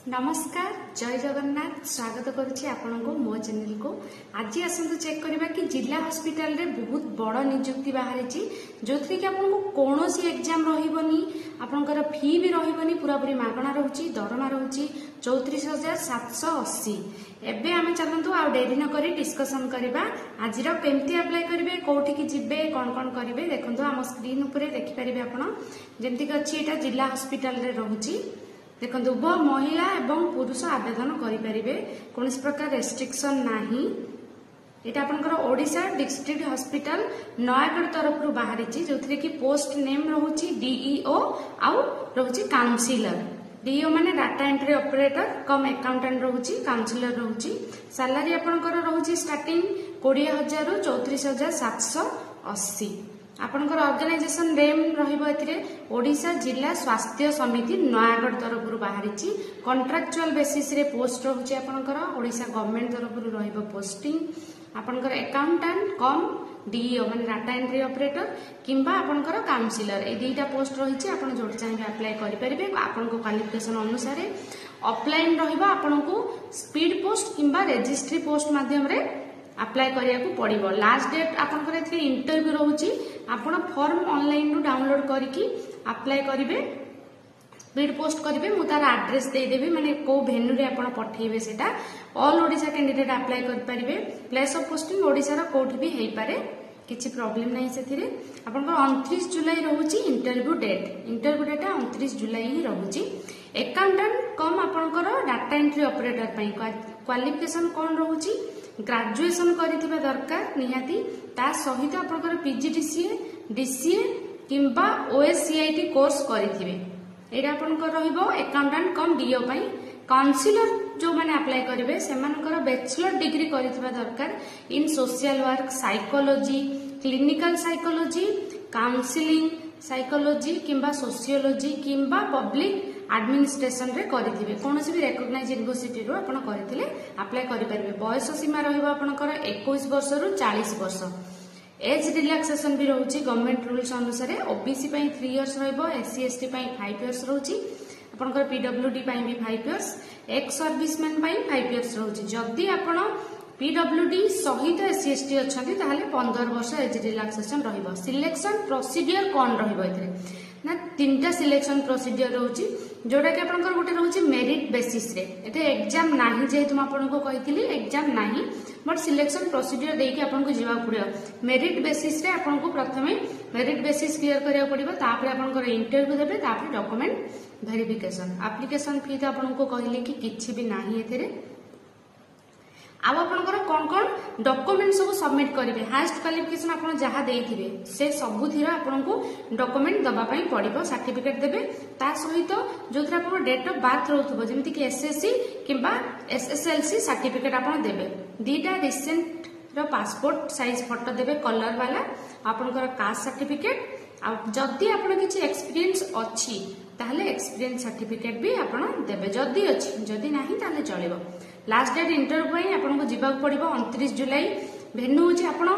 नमस्कार जय जगन्नाथ स्वागत करुच्ची आपण को मो चैनल को आज आसतु चेक करबा कि जिला हॉस्पिटल रे बहुत बड़ नियुक्ति बाहरी जो थी कि आपन को कोनोसी एग्जाम रहिबनी आपनकर फी भी रहिबनी पूरा पूरी मागणा रहउची दरमा रहउची 34,780। एबे आमे चलंतु आ डेरी न करी डिस्कशन करबा आज रो केमती अप्लाई करबे कोठी की जिबे कोन कोन करबे देखंतु हम स्क्रीन ऊपर देखि परिबे आपण जेंति कि अछि एटा जिला हॉस्पिटल रे रहउची देखो उभय महिला एवं पुरुष आवेदन करें कौन प्रकार रेस्ट्रिक्शन नाही। यहाँ आपंकर ओडिशा डिस्ट्रिक्ट हॉस्पिटल नयागढ़ तरफ बाहरी जो कि पोस्ट नेम रोचे डीईओ आउ रोचे काउंसिलर डीईओ माने डाटा एंट्री ऑपरेटर कम अकाउंटेंट रोचे काउंसिलर रोचे सैलरी आपंकर रोचे स्टार्टिंग 20,000 रु 34,780। आपनकर ऑर्गेनाइजेशन नेम रहिबो एथिरे ओडिशा जिला स्वास्थ्य समिति नयागढ़ तरफ बाहरी कॉन्ट्रैक्चुअल बेसिस रे पोस्ट रहउची आपनकर ओडिशा गवर्नमेंट तरफ रहिबो पोस्टिंग आपनकर अकाउंटेंट कम डीईओ माने डाटा एंट्री ऑपरेटर किंबा आपनकर काउंसिलर ए दुईटा पोस्ट रहिची आपण जोड चाहिबे अप्लाई करि परिबे आपनको क्वालिफिकेशन अनुसार ऑफलाइन रहिबो आपनको स्पीड पोस्ट किंबा रजिस्ट्री पोस्ट माध्यम रे अप्लाई करिया को पड़िबो। लास्ट डेट आपनकर एथि इंटरव्यू रहउची आपण फॉर्म ऑनलाइन रू डाउनलोड करिकी अप्लाई करिवे स्पीड पोस्ट करिवे मु तार एड्रेस दे देबी माने को वेन्यू रे आपण पठेइबे सेटा ऑल ओडिशा कैंडिडेट अप्लाई कर परिबे प्लेस ऑफ पोस्टिंग ओडिशा रो कोठी भी हेई पारे किछि प्रॉब्लम नाही सेथिरे आपनकर 29 जुलाई रहउची इंटरव्यू डेट 29 जुलाई ही रहउची। अकाउंटेंट कम आपनकर डाटा एंट्री ऑपरेटर पई क्वालिफिकेशन कोन रहउची ग्रेजुएशन करिथिबा दरकार निहाती ता सहित आपनकर पीजीडीसीए डीसीए किंबा ओएससीआईटी कोर्स करिथिबे एटा आपनकर रहिबो अकाउंटेंट कम डीओ पई। काउंसिलर जो माने अप्लाई करिवे सेमानकर बैचलर डिग्री करिथिबा दरकार in social work psychology clinical psychology counselling psychology किंबा सोशियोलॉजी किंबा पब्लिक एडमिनिस्ट्रेशन रे करिथिबे कोनोसी भी रिकॉग्नाइज्ड यूनिवर्सिटी रो आपण करिथिले अप्लाई करि परिबे। बयस सीमा रहिबो आपनकर 21 वर्ष रु 40 वर्ष। एज रिलैक्सेशन भी रहउची गवर्नमेंट रूल्स अनुसार ओबीसी पई 3 इयर्स रहिबो एससी एसटी पई 5 इयर्स रहउची आपनकर पीडब्ल्यूडी पई भी 5 इयर्स एक्स सर्विसमैन पई 5 इयर्स रहउची। जदी आपण पीडब्ल्यूडी सहित एससी एसटी अछंती ताहाले 15 वर्ष एज रिलैक्सेशन रहिबो। सिलेक्शन प्रोसीजर कोन रहिबो एथरे ना तीनटा सिलेक्शन प्रोसीजर रहउची जोटा कि आपनकर गोटे रहउची मेरिट बेसिस रे एते एग्जाम नाही जे तुम आपन को कहितली एग्जाम नाही बट सिलेक्शन प्रोसीजर देकी आपन को जीवा पड़ियो मेरिट बेसिस रे आपन को प्रथमे मेरिट बेसिस क्लियर करिया पड़िबो तापर आपनकर इंटरव्यू देबे तापर डॉक्यूमेंट वेरिफिकेशन एप्लीकेशन फी तो आपन को कहले कि किछि भी नाही एथरे अब आपनकर कोन कोन डॉक्यूमेंट सब सबमिट करिवे हाईएस्ट क्वालिफिकेशन आपन जहा देइथिबे से सबु थिरा आपन को डॉक्यूमेंट दबा पई पड़िबो सर्टिफिकेट देबे ता सहित जोथरा आपन डेट ऑफ बर्थ रहथबो जेमति कि एसएससी किंबा एसएसएलसी सर्टिफिकेट आपन देबे दीटा रिसेंट रो पासपोर्ट साइज फोटो देबे कलर वाला आपनकर कास्ट सर्टिफिकेट आ जदी आपन किछि एक्सपीरियंस अछि ताहले एक्सपीरियंस सर्टिफिकेट भी आपन देबे जदी अछि जदी नाही ताहले चलिबो। लास्ट डेट इंटरव्यू पई आपन को जीवा पड़िबो 29 जुलाई। वेन्यू होची आपन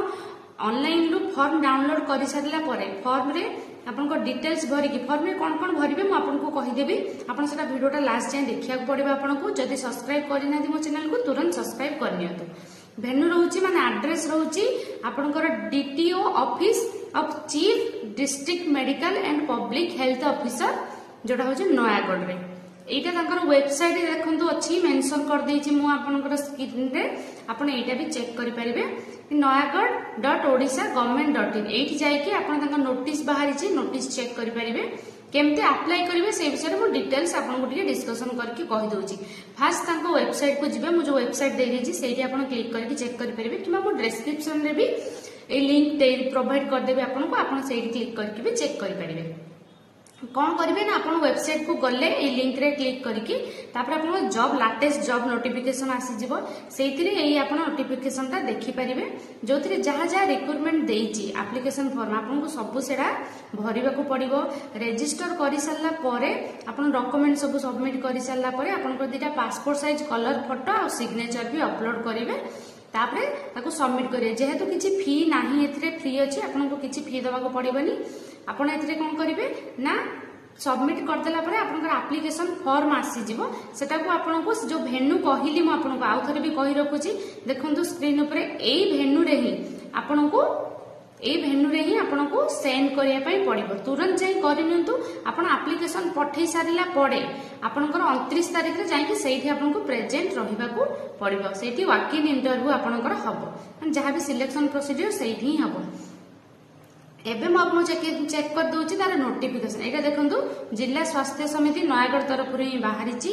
ऑनलाइन रू फॉर्म डाउनलोड करि सारला परे फॉर्म रे आपन को डिटेल्स भरि कि फॉर्म रे कोन कोन भरिबे म आपन को कहि देबी आपन सेटा वीडियोटा लास्ट जाय देखिया पड़िबो आपन को जदी सब्सक्राइब करि नादी मो चैनल को तुरंत सब्सक्राइब कर नियतु। वेन्यू रहउची माने एड्रेस रहउची आपनकर DTO office of chief district medical and public health officer जोटा होची नयागढ़ रे एटा तांकर वेबसाइट देखंतु अछि मेंशन कर देछि मु आपनकर स्क्रीन रे आपण एटा भी चेक करि परिबे nayagarh.odisha.government.in एठी जाय कि आपण तांकर नोटिस बाहरी छि नोटिस चेक करि परिबे केमते अप्लाई करिवे से विषय मु डिटेल्स आपन को ଟିକେ डिस्कशन करके कहि दोछि। फर्स्ट तांको वेबसाइट को जिबे मु जो वेबसाइट दे देछि सेठी आपण क्लिक करके चेक करि परिबे किबा मु डिस्क्रिप्शन रे भी ए लिंक प्रोवाइड कर देबे आपन को आपण सेठी क्लिक करके भी चेक करि परिबे। कौन करेंगे ना अपन वेबसाइट को गले ए लिंक रे क्लिक करके तापर अपन जॉब लेटेस्ट जॉब नोटिफिकेशन आसी जिवो सेइथिरे एई अपन नोटिफिकेशन ता देखि परिबे जोथिरे जहा जहा रिक्रूटमेंट देइची एप्लीकेशन फॉर्म अपन को सब सेडा भरिबा को पड़िबो रजिस्टर करि सारला परे अपन डॉक्यूमेंट सब सबमिट करि सारला परे अपन को दिटा पासपोर्ट साइज कलर फोटो और सिग्नेचर भी अपलोड करिवे तापरे ताको सबमिट करिवे जेहेतु किछि फी नाही एथिरे फ्री अछि अपन को किछि फी दबा को पड़िबनी आपण एथिरे कोन करिवे ना सबमिट करदेला परे आपनकर एप्लिकेशन फॉर्म आसीजिवो सेटाको आपनको जो भेन्यू कहली मु आपनको आउ थरे भी कहि रखुची देखंतु स्क्रीन उपरे एई भेन्यू रे ही आपनको सेंड करिया पई पड़िबो तुरंत जाई करिनियंतु आपण एप्लिकेशन पठै सारिला पड़े आपनकर 29 तारिख रे जाई कि सेठी आपनको प्रेजेंट रहिबाकू पड़िबो सेठी वॉक इन इंटरव्यू आपनकर हबो जहां भी सिलेक्शन प्रोसीजर सेठी ही हबो एबे म आपन चेक कर दोची तार नोटिफिकेशन एटा देखंतु जिला स्वास्थ्य समिति नयागढ़ तरफ रे बाहरीची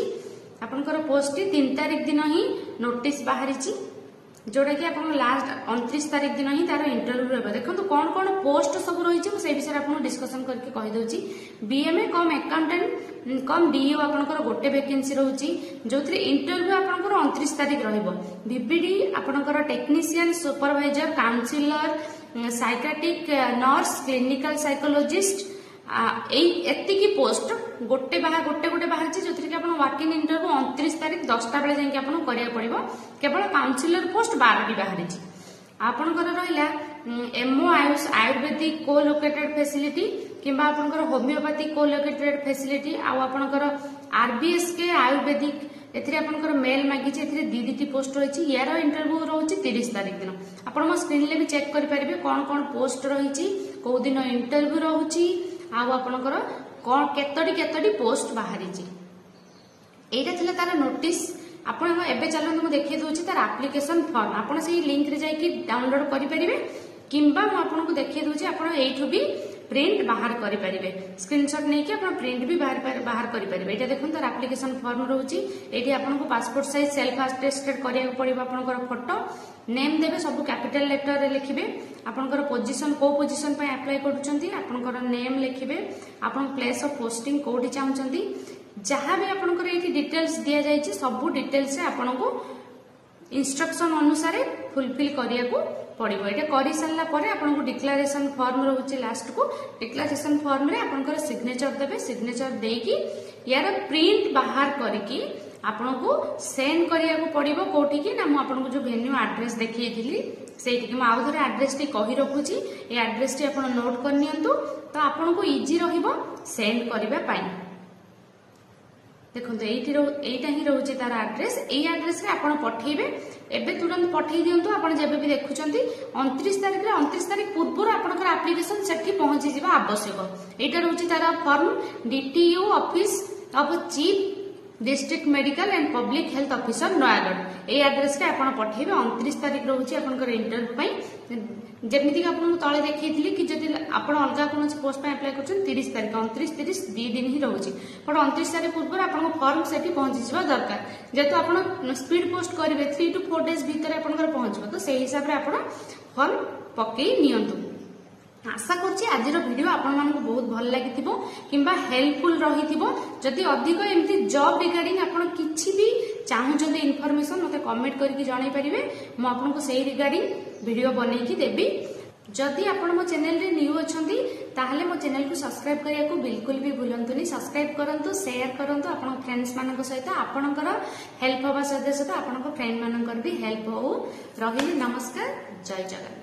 आपनकर पोस्ट 3 तारिख दिन ही नोटिस बाहरीची जोड़ा कि आपन लास्ट 29 तारिख दिन ही तार इंटरव्यू रहबा देखंतु कोन कोन पोस्ट सब रही छि से विषय आपन डिस्कशन करके कहि दोची BMA cum accountant cum DO आपनकर गोटे वैकेंसी रहउची जोथरे इंटरव्यू आपनकर 29 तारिख रहइबो बीबीडी आपनकर technician supervisor counsellor psychiatric nurse clinical psychologist एतिकी पोस्ट गोटे बाहर जो वॉक इन इंटरव्यू 29 तारिख 10टा बेले जाके आपन करिया पड़िबो केवल काउंसिलर पोस्ट 12टी बाहर आपनकर रहिला एमओ आयुर्वेदिक को लोकेटेड फैसिलिटी किंबा आपनकर होमियोपैथिक को लोकेटेड फैसिलिटी आ आपनकर आरबीएस के आयुर्वेदिक एथिरे आपनकर मेल मागिछि एथिरे दीदी पोस्ट रहिछि यार इंटरव्यू रहउछि 30 तारिख दिन आपन मो स्क्रीन ले भी चेक करि परिबे कोन कोन पोस्ट रहिछि को दिन इंटरव्यू रहउछि आ आपनकर कोन केतडी पोस्ट बाहरीछि एटा थिला तार नोटिस आपण एबे चलनु मु देखि दोछि तार एप्लिकेशन फॉर्म आपण सेही लिंक रे जाई कि डाउनलोड करि परिबे किंबा मु आपन को देखि दोछि आपण एठु भी प्रिंट बाहर करि परिबे स्क्रीनशॉट नै कि आपण प्रिंट भी बाहर करि परिबे एटा देखुन तार एप्लिकेशन फॉर्म रहउछि एठी आपण को पासपोर्ट साइज सेल्फ अटेस्टेड करिया पड़िबो आपनकर फोटो नेम देबे सब कैपिटल लेटर रे लिखिबे आपनकर पोजीशन को पोजीशन पे अप्लाई करूचंती आपनकर नेम लिखिबे आपन प्लेस ऑफ पोस्टिंग कोठी चाहउचंती जहां भी आपनकर एठी डिटेल्स दिया जायछि सब डिटेल्स रे आपन को इंस्ट्रक्शन अनुसार फुलफिल करिया को पड़िबो एटा करि सारला परे आपन को डिक्लेरेशन फॉर्म रहउछि लास्ट को डिक्लेरेशन फॉर्म रे आपनकर सिग्नेचर देबे सिग्नेचर देकी यार प्रिंट बाहर करके आपन को सेंड करिया को पड़िबो कोठी की ना मु आपन को जो वेन्यू एड्रेस देखिएथिली सेठी कि म आउ थरे एड्रेस टी कहि रखुछि ए एड्रेस टी आपन नोट कर नियंतु तो आपन को इजी रहिबो सेंड करिबा पाई देखंतु एटा ही रहउछि तार एड्रेस एई एड्रेस रे आपन पठेइबे एबे तुरंत पठेइ दियंतु आपन जेबे भी देखुचंती 29 तारिख पूर्व आपनकर एप्लिकेशन सेठी पहुंची जिबा आवश्यक एटा रहउछि तार form DTU office of chief district medical and public health officer Nayagarh A address रे आपन पठेइबे 29 तारिख रहउछि आपनकर इंटरव्यू पई जेमिति आपन तळे देखैथिली कि जदि आपन अलगा कोन पोस्ट पे अप्लाई करछन 30 तारिख 29 2 दिन ही रहउछि पर 29 तारिख पूर्व आपन फॉर्म सेठी पहुंची जिबा दरकार जेतो आपन स्पीड पोस्ट करिवे 3 to 4 डेज भीतर आपनकर पहुंचबो तो सेही हिसाब रे आपन फॉर्म पकेई नियंतु आशा करछि आजिर वीडियो आपण मानको बहुत भल लागिथिबो किंबा हेल्पफुल रहिथिबो जदि अधिक एमती जॉब रिगार्डिंग आपण किछि भी चाहुचंती इन्फॉर्मेशन मते कमेंट करके जणाई परिबे म आपन को सेही रिगार्डिंग वीडियो बनै कि देबी जदि आपण मो चैनल रे न्यू अछंती ताहले मो चैनल को सब्सक्राइब करिया को बिल्कुल भी भूलंतुनी सब्सक्राइब करंतु शेयर करंतु आपण फ्रेंड्स मानको सहित आपणकर हेल्प होबा सदस्य तो आपण फ्रेंड मानकर भी हेल्प हो रही नमस्कार जय जगन्नाथ।